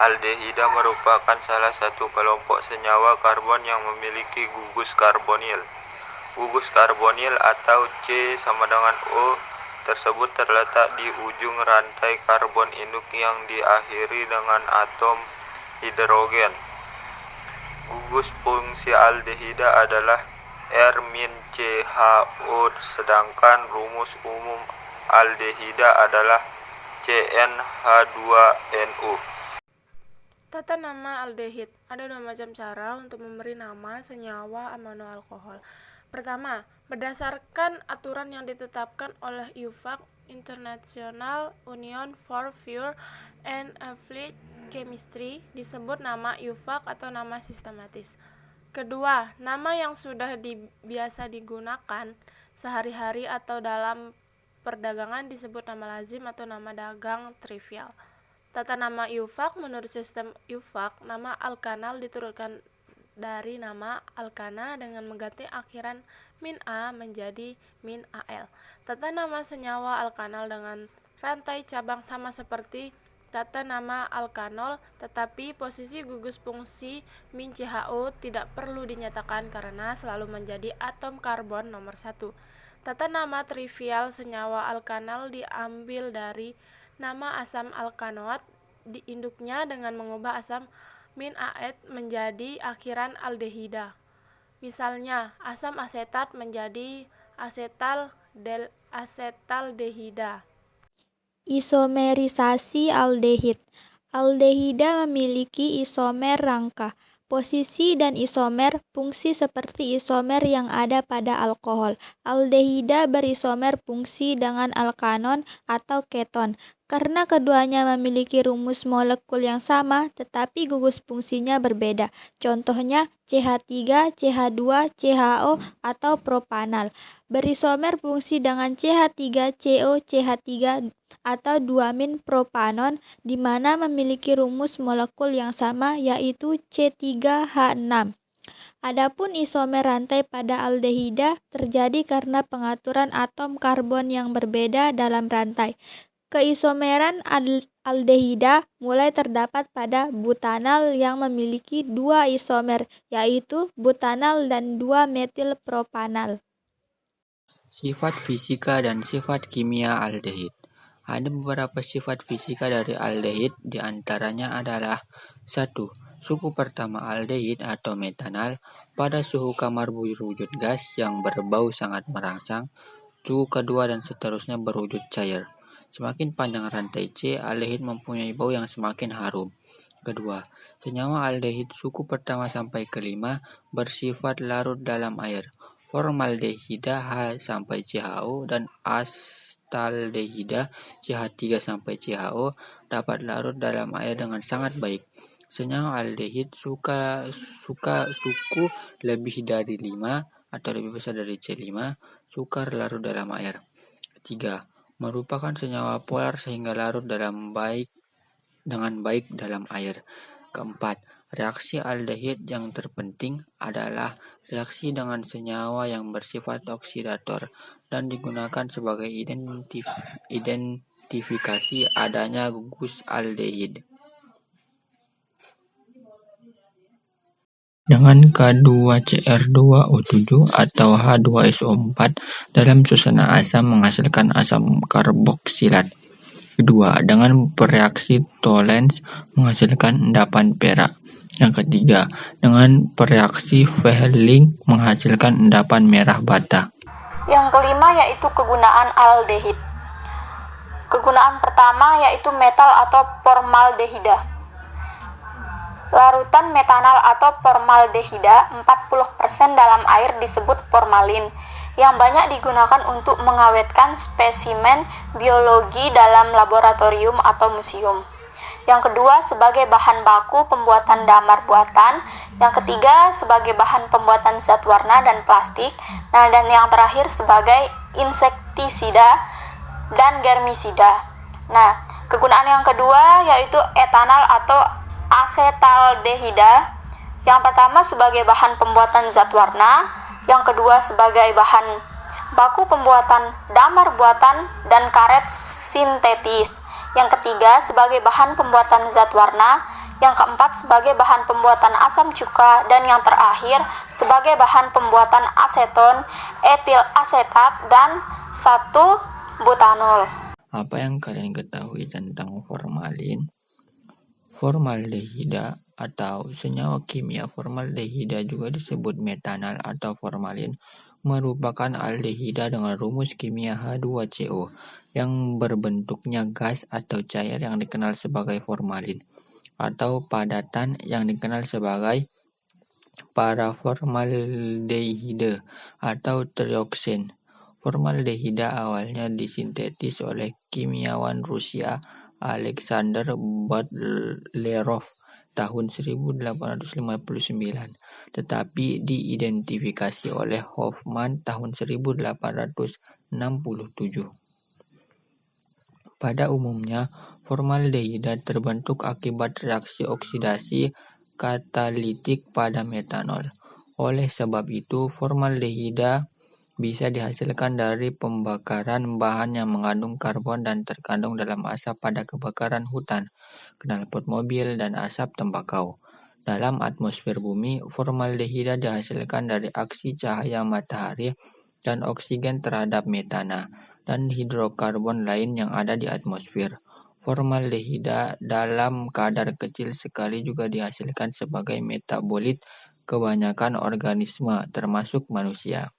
Aldehida merupakan salah satu kelompok senyawa karbon yang memiliki gugus karbonil. Gugus karbonil atau C sama dengan O tersebut terletak di ujung rantai karbon induk yang diakhiri dengan atom hidrogen. Gugus fungsi aldehida adalah R-CHO, sedangkan rumus umum aldehida adalah CnH2nO. Tata nama aldehid. Ada dua macam cara untuk memberi nama senyawa amino alkohol. Pertama, berdasarkan aturan yang ditetapkan oleh IUPAC, International Union for Pure and Applied Chemistry, disebut nama IUPAC atau nama sistematis. Kedua, nama yang sudah biasa digunakan sehari-hari atau dalam perdagangan disebut nama lazim atau nama dagang trivial. Tata nama IUPAC. Menurut sistem IUPAC, nama alkanal diturunkan dari nama alkana dengan mengganti akhiran min A menjadi min AL. Tata nama senyawa alkanal dengan rantai cabang sama seperti tata nama alkanol, tetapi posisi gugus fungsi min CHO tidak perlu dinyatakan karena selalu menjadi atom karbon nomor 1. Tata nama trivial senyawa alkanal diambil dari nama asam alkanoat di induknya dengan mengubah asam min aet menjadi akhiran aldehida. Misalnya, asam asetat menjadi asetaldehida. Isomerisasi aldehid. Aldehida memiliki isomer rangka. Posisi dan isomer fungsi seperti isomer yang ada pada alkohol. Aldehida berisomer fungsi dengan alkanon atau keton. Karena keduanya memiliki rumus molekul yang sama, tetapi gugus fungsinya berbeda. Contohnya CH3, CH2, CHO, atau propanal. Berisomer fungsi dengan CH3CO, CH3 atau 2-min propanon, di mana memiliki rumus molekul yang sama yaitu C3H6. Adapun isomer rantai pada aldehida terjadi karena pengaturan atom karbon yang berbeda dalam rantai. Keisomeran aldehida mulai terdapat pada butanal yang memiliki 2 isomer, yaitu butanal dan 2-metil propanal. Sifat fisika dan sifat kimia aldehid. Ada beberapa sifat fisika dari aldehid, diantaranya adalah 1. Suku pertama aldehid atau metanal pada suhu kamar berwujud gas yang berbau sangat merangsang. Suku kedua dan seterusnya berwujud cair. Semakin panjang rantai C, aldehid mempunyai bau yang semakin harum. Kedua, senyawa aldehid suku pertama sampai kelima bersifat larut dalam air. Formaldehida H sampai CHO dan astaldehida CH3 sampai CHO dapat larut dalam air dengan sangat baik. Senyawa aldehid suku lebih dari 5 atau lebih besar dari C5 sukar larut dalam air. 3. Merupakan senyawa polar sehingga larut dengan baik dalam air. Keempat, reaksi aldehid yang terpenting adalah reaksi dengan senyawa yang bersifat oksidator dan digunakan sebagai identifikasi adanya gugus aldehid. Dengan K2Cr2O7 atau H2SO4 dalam suasana asam menghasilkan asam karboksilat. Kedua, dengan bereaksi Tollens menghasilkan endapan perak. Yang ketiga, dengan bereaksi Fehling menghasilkan endapan merah bata. Yang kelima yaitu kegunaan aldehid. Kegunaan pertama yaitu metal atau formaldehida. Larutan metanal atau formaldehida 40% dalam air disebut formalin, yang banyak digunakan untuk mengawetkan spesimen biologi dalam laboratorium atau museum. Yang kedua, sebagai bahan baku pembuatan damar buatan. Yang ketiga, sebagai bahan pembuatan zat warna dan plastik. Nah, dan yang terakhir sebagai insektisida dan germisida. Nah, kegunaan yang kedua yaitu etanal atau asetaldehida. Yang pertama sebagai bahan pembuatan zat warna, yang kedua sebagai bahan baku pembuatan damar buatan dan karet sintetis. Yang ketiga sebagai bahan pembuatan zat warna, yang keempat sebagai bahan pembuatan asam cuka, dan yang terakhir sebagai bahan pembuatan aseton, etil asetat, dan 1-butanol. Apa yang kalian ketahui tentang formalin? Formaldehida atau senyawa kimia formaldehida juga disebut metanal atau formalin, merupakan aldehida dengan rumus kimia H2CO yang berbentuknya gas atau cair yang dikenal sebagai formalin, atau padatan yang dikenal sebagai paraformaldehide atau trioksen. Formaldehida awalnya disintetis oleh kimiawan Rusia Alexander Butlerov tahun 1859, tetapi diidentifikasi oleh Hoffman tahun 1867. Pada umumnya, formaldehida terbentuk akibat reaksi oksidasi katalitik pada metanol. Oleh sebab itu, formaldehida bisa dihasilkan dari pembakaran bahan yang mengandung karbon dan terkandung dalam asap pada kebakaran hutan, knalpot mobil, dan asap tembakau. Dalam atmosfer bumi, formaldehida dihasilkan dari aksi cahaya matahari dan oksigen terhadap metana dan hidrokarbon lain yang ada di atmosfer. Formaldehida dalam kadar kecil sekali juga dihasilkan sebagai metabolit kebanyakan organisme, termasuk manusia.